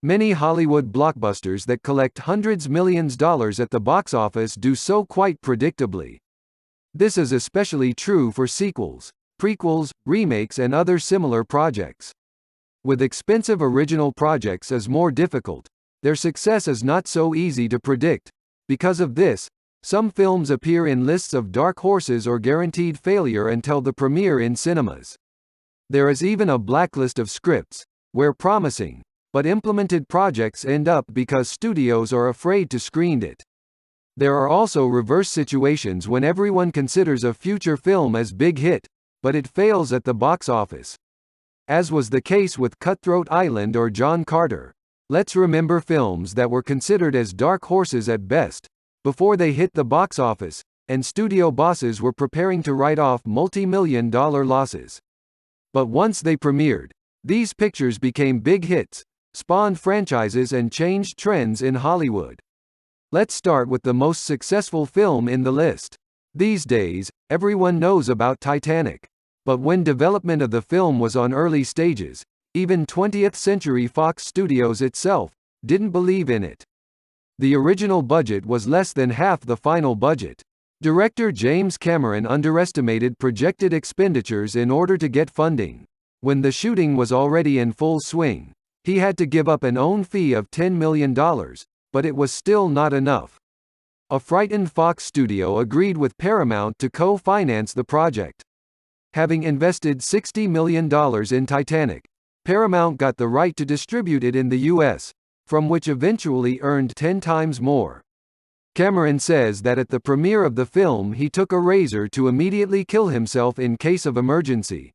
Many Hollywood blockbusters that collect hundreds millions dollars at the box office do so quite predictably. This is especially true for sequels, prequels, remakes and other similar projects. With expensive original projects is more difficult. Their success is not so easy to predict. Because of this, some films appear in lists of dark horses or guaranteed failure until the premiere in cinemas. There is even a blacklist of scripts, where promising, but implemented projects end up because studios are afraid to screen it. There are also reverse situations when everyone considers a future film as big hit, but it fails at the box office. As was the case with Cutthroat Island or John Carter. Let's remember films that were considered as dark horses at best, before they hit the box office, and studio bosses were preparing to write off multi-million-dollar losses. But once they premiered, these pictures became big hits, spawned franchises and changed trends in Hollywood. Let's start with the most successful film in the list. These days, everyone knows about Titanic. But when development of the film was on early stages, even 20th Century Fox Studios itself didn't believe in it. The original budget was less than half the final budget. Director James Cameron underestimated projected expenditures in order to get funding. When the shooting was already in full swing, he had to give up an own fee of $10 million, but it was still not enough. A frightened Fox studio agreed with Paramount to co-finance the project. Having invested $60 million in Titanic, Paramount got the right to distribute it in the US, from which eventually earned 10 times more. Cameron says that at the premiere of the film he took a razor to immediately kill himself in case of emergency.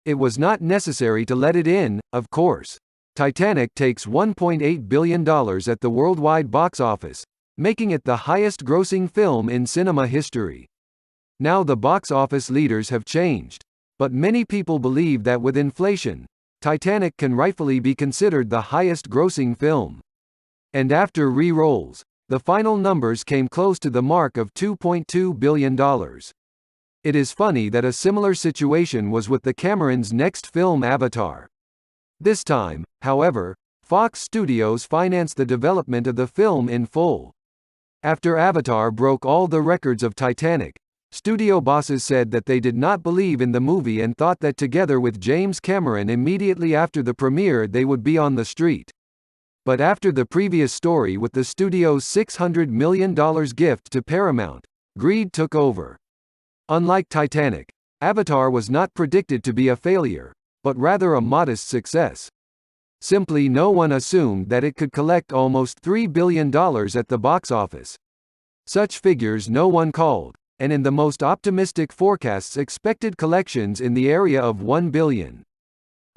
It was not necessary to let it in, of course. Titanic takes $1.8 billion at the worldwide box office, making it the highest-grossing film in cinema history. Now the box office leaders have changed, but many people believe that with inflation, Titanic can rightfully be considered the highest-grossing film. And after re-rolls, the final numbers came close to the mark of $2.2 billion. It is funny that a similar situation was with the Camerons' next film Avatar. This time, however, Fox Studios financed the development of the film in full. After Avatar broke all the records of Titanic, studio bosses said that they did not believe in the movie and thought that together with James Cameron immediately after the premiere they would be on the street. But after the previous story with the studio's $600 million gift to Paramount, greed took over. Unlike Titanic, Avatar was not predicted to be a failure, but rather a modest success. Simply no one assumed that it could collect almost $3 billion at the box office. Such figures no one called, and in the most optimistic forecasts expected collections in the area of $1 billion.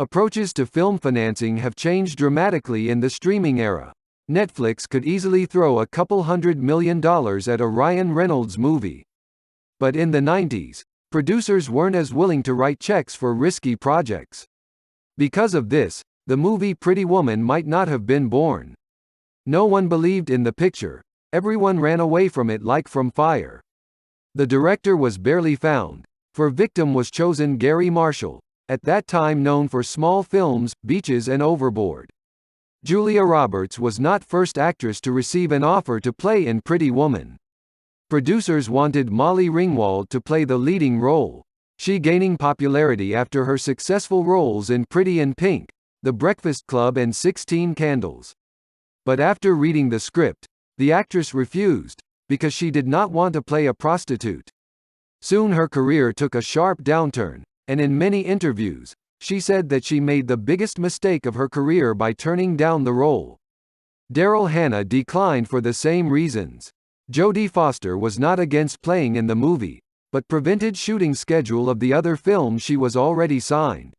Approaches to film financing have changed dramatically in the streaming era. Netflix could easily throw a couple $100 million at a Ryan Reynolds movie. But in the 90s, producers weren't as willing to write checks for risky projects. Because of this, the movie Pretty Woman might not have been born. No one believed in the picture, everyone ran away from it like from fire. The director was barely found. For victim was chosen Gary Marshall, at that time known for small films, Beaches and Overboard. Julia Roberts was not first actress to receive an offer to play in Pretty Woman. Producers wanted Molly Ringwald to play the leading role, she gaining popularity after her successful roles in Pretty in Pink, The Breakfast Club and 16 Candles. But after reading the script, the actress refused, because she did not want to play a prostitute. Soon her career took a sharp downturn, and in many interviews, she said that she made the biggest mistake of her career by turning down the role. Daryl Hannah declined for the same reasons. Jodie Foster was not against playing in the movie, but prevented shooting schedule of the other film she was already signed.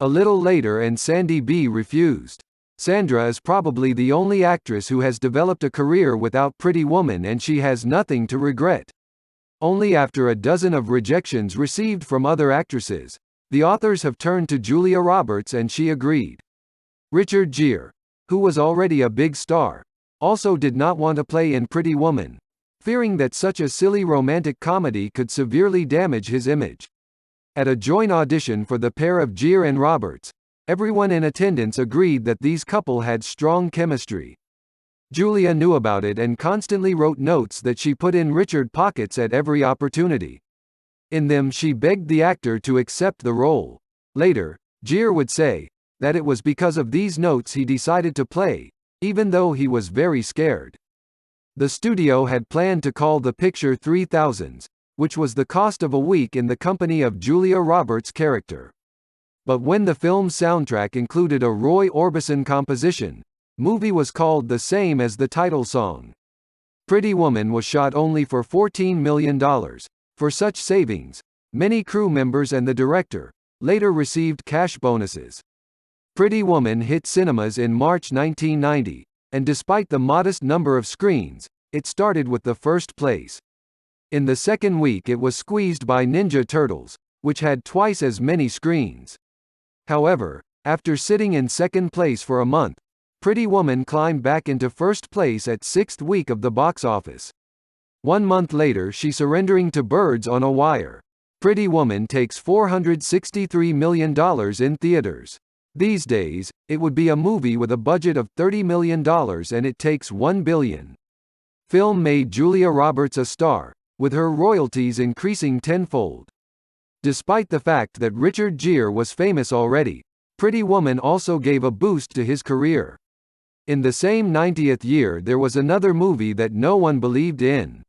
A little later and Sandy B refused. Sandra is probably the only actress who has developed a career without Pretty Woman and she has nothing to regret. Only after a dozen of rejections received from other actresses, the authors have turned to Julia Roberts and she agreed. Richard Gere, who was already a big star, also did not want to play in Pretty Woman, fearing that such a silly romantic comedy could severely damage his image. At a joint audition for the pair of Gere and Roberts, Everyone in attendance agreed that these couple had strong chemistry. Julia knew about it and constantly wrote notes that she put in Richard pockets at every opportunity. In them she begged the actor to accept the role. Later, Gere would say that it was because of these notes he decided to play, even though he was very scared. The studio had planned to call the picture 3000s, which was the cost of a week in the company of Julia Roberts' character. But when the film's soundtrack included a Roy Orbison composition, movie was called the same as the title song. Pretty Woman was shot only for $14 million. For such savings, many crew members and the director later received cash bonuses. Pretty Woman hit cinemas in March 1990, and despite the modest number of screens, it started with the first place. In the second week it was squeezed by Ninja Turtles, which had twice as many screens. However, after sitting in second place for a month, Pretty Woman climbed back into first place at sixth week of the box office. 1 month later she surrendering to Birds on a Wire. Pretty Woman takes $463 million in theaters. These days, it would be a movie with a budget of $30 million and it takes $1 billion. Film made Julia Roberts a star, with her royalties increasing tenfold. Despite the fact that Richard Gere was famous already, Pretty Woman also gave a boost to his career. In the same 90th year there was another movie that no one believed in.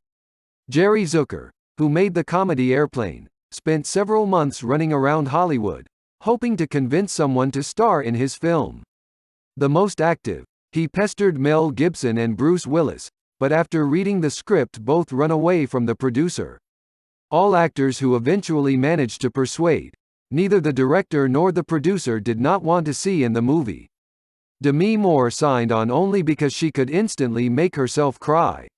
Jerry Zucker, who made the comedy Airplane, spent several months running around Hollywood, hoping to convince someone to star in his film. The most active, he pestered Mel Gibson and Bruce Willis, but after reading the script both run away from the producer. All actors who eventually managed to persuade, neither the director nor the producer did not want to see in the movie. Demi Moore signed on only because she could instantly make herself cry.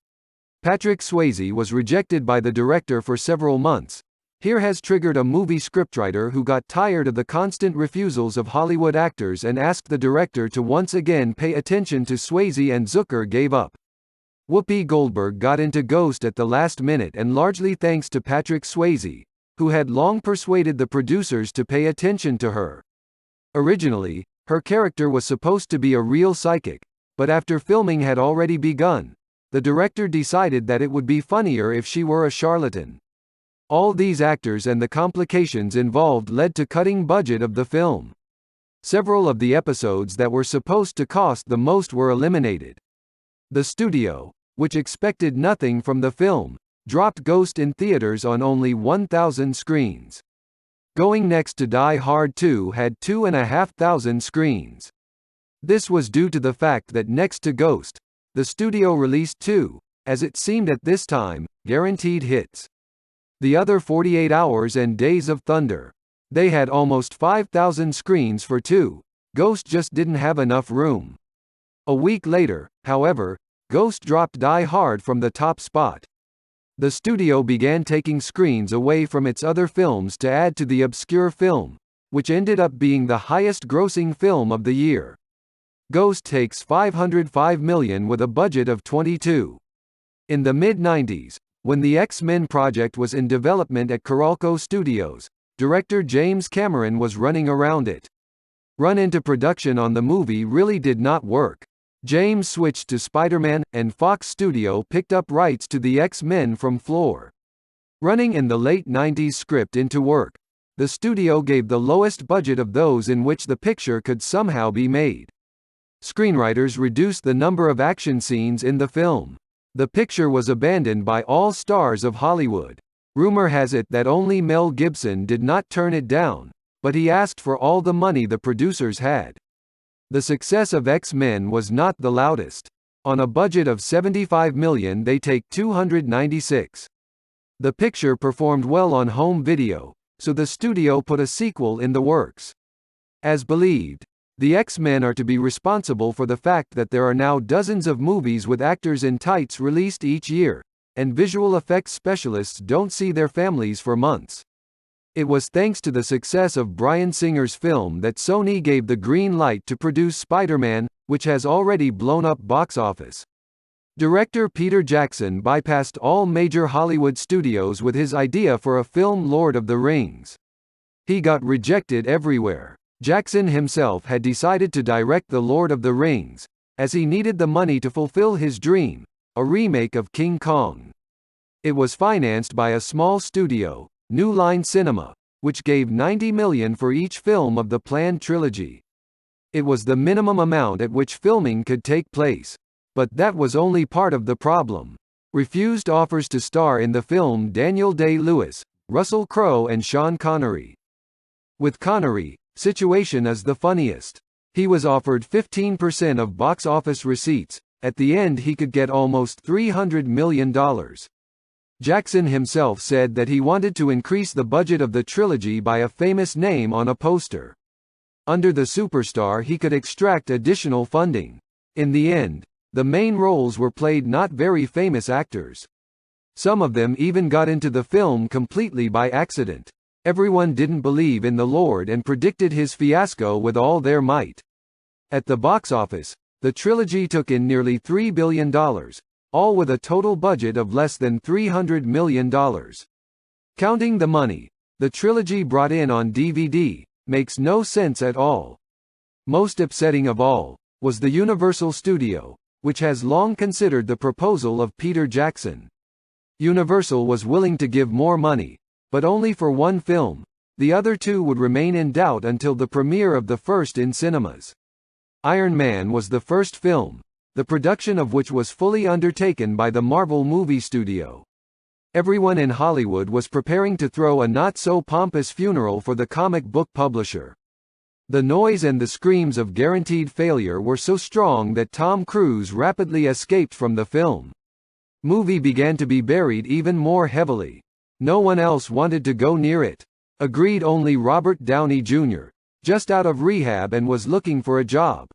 Patrick Swayze was rejected by the director for several months. Here has triggered a movie scriptwriter who got tired of the constant refusals of Hollywood actors and asked the director to once again pay attention to Swayze, and Zucker gave up. Whoopi Goldberg got into Ghost at the last minute and largely thanks to Patrick Swayze, who had long persuaded the producers to pay attention to her. Originally, her character was supposed to be a real psychic, but after filming had already begun, the director decided that it would be funnier if she were a charlatan. All these actors and the complications involved led to cutting budget of the film. Several of the episodes that were supposed to cost the most were eliminated. The studio, which expected nothing from the film, dropped Ghost in theaters on only 1,000 screens. Going next to Die Hard 2 had 2,500 screens. This was due to the fact that next to Ghost, the studio released two, as it seemed at this time, guaranteed hits. The other 48 Hours and Days of Thunder. They had almost 5,000 screens for two. Ghost just didn't have enough room. A week later, however, Ghost dropped Die Hard from the top spot. The studio began taking screens away from its other films to add to the obscure film, which ended up being the highest-grossing film of the year. Ghost takes $505 million with a budget of $22. In the mid-90s, when the X-Men project was in development at Carolco Studios, director James Cameron was running around it. Run into production on the movie really did not work. James switched to Spider-Man, and Fox Studio picked up rights to the X-Men from Floor. Running in the late 90s script into work, the studio gave the lowest budget of those in which the picture could somehow be made. Screenwriters reduced the number of action scenes in the film. The picture was abandoned by all stars of Hollywood. Rumor has it that only Mel Gibson did not turn it down, but he asked for all the money the producers had. The success of X-Men was not the loudest. On a budget of $75 million they take $296. The picture performed well on home video, so the studio put a sequel in the works. As believed, the X-Men are to be responsible for the fact that there are now dozens of movies with actors in tights released each year, and visual effects specialists don't see their families for months. It was thanks to the success of Bryan Singer's film that Sony gave the green light to produce Spider-Man, which has already blown up box office. Director Peter Jackson bypassed all major Hollywood studios with his idea for a film Lord of the Rings. He got rejected everywhere. Jackson himself had decided to direct The Lord of the Rings, as he needed the money to fulfill his dream, a remake of King Kong. It was financed by a small studio, New Line Cinema, which gave $90 million for each film of the planned trilogy. It was the minimum amount at which filming could take place. But that was only part of the problem. Refused offers to star in the film Daniel Day-Lewis, Russell Crowe and Sean Connery. With Connery, situation is the funniest. He was offered 15% of box office receipts. At the end he could get almost $300 million. Jackson himself said that he wanted to increase the budget of the trilogy by a famous name on a poster. Under the superstar he could extract additional funding. In the end, the main roles were played not very famous actors. Some of them even got into the film completely by accident. Everyone didn't believe in the Lord and predicted his fiasco with all their might. At the box office, the trilogy took in nearly $3 billion, all with a total budget of less than $300 million. Counting the money the trilogy brought in on DVD makes no sense at all. Most upsetting of all was the Universal Studio, which has long considered the proposal of Peter Jackson. Universal was willing to give more money, but only for one film. The other two would remain in doubt until the premiere of the first in cinemas. Iron Man was the first film, the production of which was fully undertaken by the Marvel movie studio. Everyone in Hollywood was preparing to throw a not-so-pompous funeral for the comic book publisher. The noise and the screams of guaranteed failure were so strong that Tom Cruise rapidly escaped from the film. Movie began to be buried even more heavily. No one else wanted to go near it. Agreed only Robert Downey Jr., just out of rehab and was looking for a job.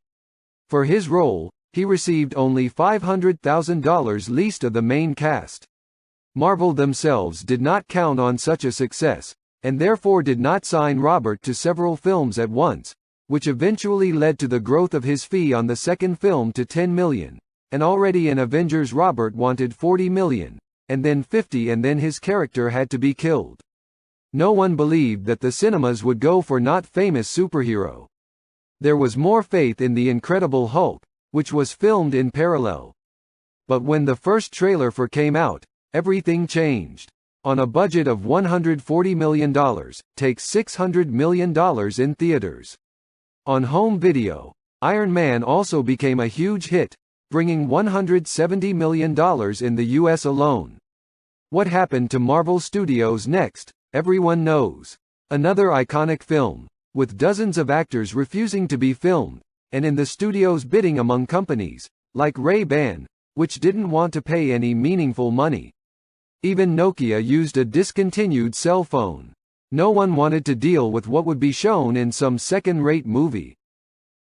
For his role, he received only $500,000 least of the main cast. Marvel themselves did not count on such a success, and therefore did not sign Robert to several films at once, which eventually led to the growth of his fee on the second film to $10 million, and already in Avengers Robert wanted $40 million, and then $50 and then his character had to be killed. No one believed that the cinemas would go for not famous superhero. There was more faith in The Incredible Hulk, which was filmed in parallel. But when the first trailer for came out, everything changed. On a budget of $140 million, takes $600 million in theaters. On home video, Iron Man also became a huge hit, bringing $170 million in the US alone. What happened to Marvel Studios next, everyone knows. Another iconic film, with dozens of actors refusing to be filmed, and in the studio's bidding among companies, like Ray-Ban, which didn't want to pay any meaningful money. Even Nokia used a discontinued cell phone. No one wanted to deal with what would be shown in some second-rate movie.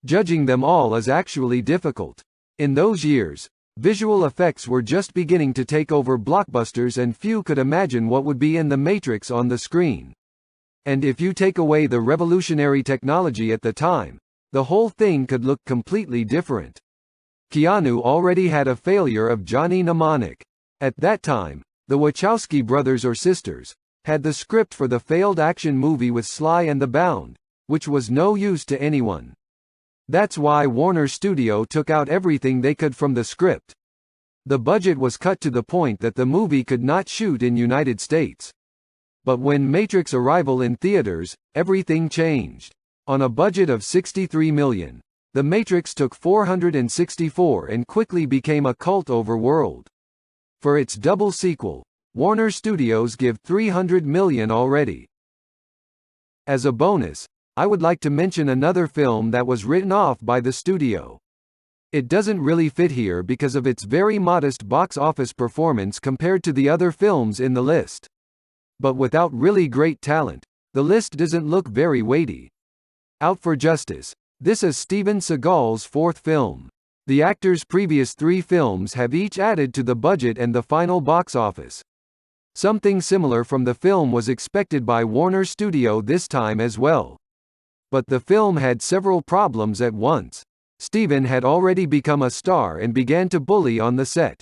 Judging them all is actually difficult. In those years, visual effects were just beginning to take over blockbusters and few could imagine what would be in The Matrix on the screen. And if you take away the revolutionary technology at the time, the whole thing could look completely different. Keanu already had a failure of Johnny Mnemonic. At that time, the Wachowski brothers or sisters had the script for the failed action movie with Sly and the Bound, which was no use to anyone. That's why Warner Studio took out everything they could from the script. The budget was cut to the point that the movie could not shoot in United States. But when Matrix arrival in theaters, everything changed. On a budget of $63 million, The Matrix took $464 and quickly became a cult overworld. For its double sequel, Warner Studios give $300 million already. As a bonus, I would like to mention another film that was written off by the studio. It doesn't really fit here because of its very modest box office performance compared to the other films in the list. But without really great talent, the list doesn't look very weighty. Out for Justice. This is Steven Seagal's fourth film. The actor's previous three films have each added to the budget and the final box office. Something similar from the film was expected by Warner Studio this time as well. But the film had several problems at once. Steven had already become a star and began to bully on the set.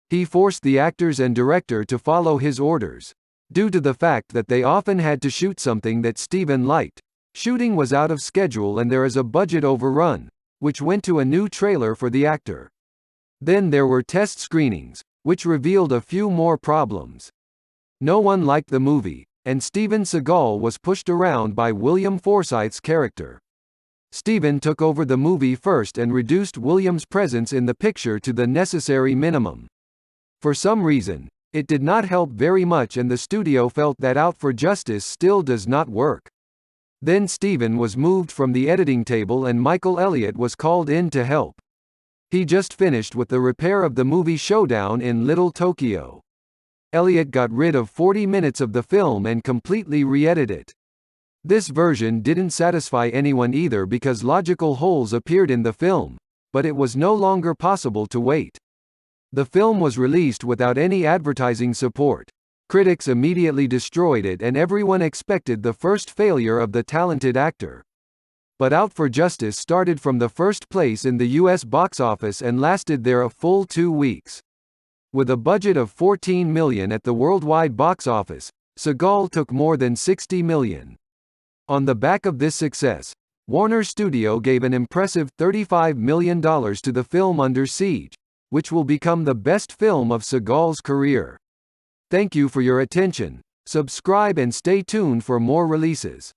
He forced the actors and director to follow his orders. Due to the fact that they often had to shoot something that Steven liked, Shooting was out of schedule and there is a budget overrun, which went to a new trailer for the actor. Then there were test screenings, which revealed a few more problems. No one liked the movie, and Steven Seagal was pushed around by William Forsythe's character. Steven took over the movie first and reduced William's presence in the picture to the necessary minimum. For some reason, it did not help very much and the studio felt that Out for Justice still does not work. Then Steven was moved from the editing table and Michael Elliott was called in to help. He just finished with the repair of the movie Showdown in Little Tokyo. Elliott got rid of 40 minutes of the film and completely re-edited it. This version didn't satisfy anyone either because logical holes appeared in the film, but it was no longer possible to wait. The film was released without any advertising support. Critics immediately destroyed it and everyone expected the first failure of the talented actor. But Out for Justice started from the first place in the US box office and lasted there a full 2 weeks. With a budget of $14 million at the worldwide box office, Seagal took more than $60 million. On the back of this success, Warner Studio gave an impressive $35 million to the film Under Siege, which will become the best film of Seagal's career. Thank you for your attention. Subscribe and stay tuned for more releases.